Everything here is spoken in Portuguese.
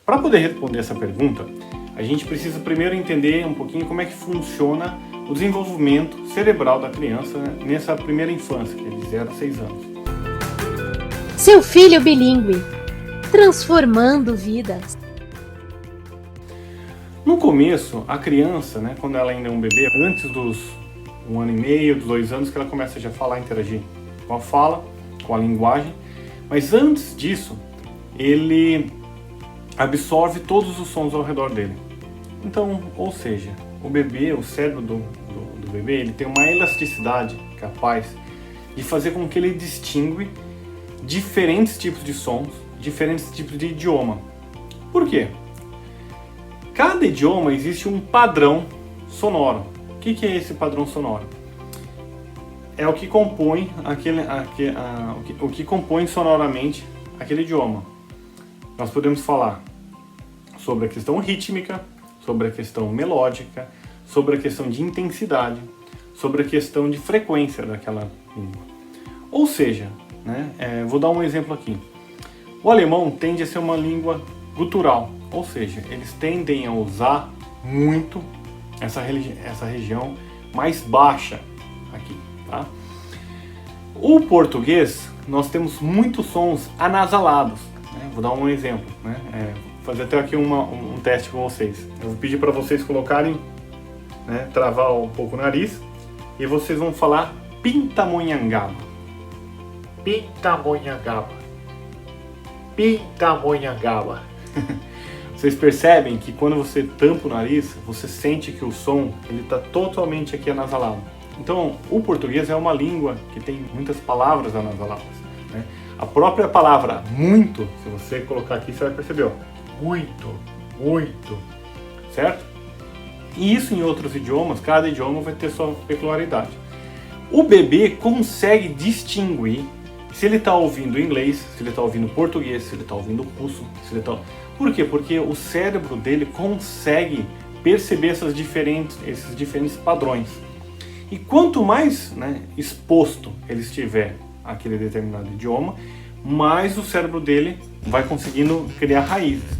Para poder responder essa pergunta, a gente precisa primeiro entender um pouquinho como é que funciona o desenvolvimento cerebral da criança nessa primeira infância, que é de 0 a 6 anos. Seu filho bilíngue, transformando vidas. No começo, a criança, quando ela ainda é um bebê, antes dos 1 ano e meio, dos 2 anos, que ela começa já a falar, interagir com a fala, com a linguagem, mas antes disso, ele absorve todos os sons ao redor dele. Então, ou seja, o bebê, o cérebro do bebê, ele tem uma elasticidade capaz de fazer com que ele distingue diferentes tipos de sons, diferentes tipos de idioma. Por quê? Cada idioma existe um padrão sonoro. O que é esse padrão sonoro? É o que compõe o que compõe sonoramente aquele idioma. Nós podemos falar sobre a questão rítmica, sobre a questão melódica, sobre a questão de intensidade, sobre a questão de frequência daquela língua. Ou seja, vou dar um exemplo aqui. O alemão tende a ser uma língua gutural, ou seja, eles tendem a usar muito essa região mais baixa aqui, tá? O português, nós temos muitos sons anasalados, Vou dar um exemplo, Vou fazer até aqui um teste com vocês. Eu vou pedir para vocês colocarem, travar um pouco o nariz, e vocês vão falar pintamonhangaba. Pintamonhangaba. Pintamonhangaba. Vocês percebem que quando você tampa o nariz, você sente que o som está totalmente aqui anasalado. Então, o português é uma língua que tem muitas palavras anasaladas. A própria palavra muito, se você colocar aqui, você vai perceber, ó, muito, muito, certo? E isso em outros idiomas, cada idioma vai ter sua peculiaridade. O bebê consegue distinguir se ele está ouvindo inglês, se ele está ouvindo português, se ele está ouvindo russo, se ele está... Por quê? Porque o cérebro dele consegue perceber esses diferentes padrões. E quanto mais exposto ele estiver àquele determinado idioma, mais o cérebro dele vai conseguindo criar raízes.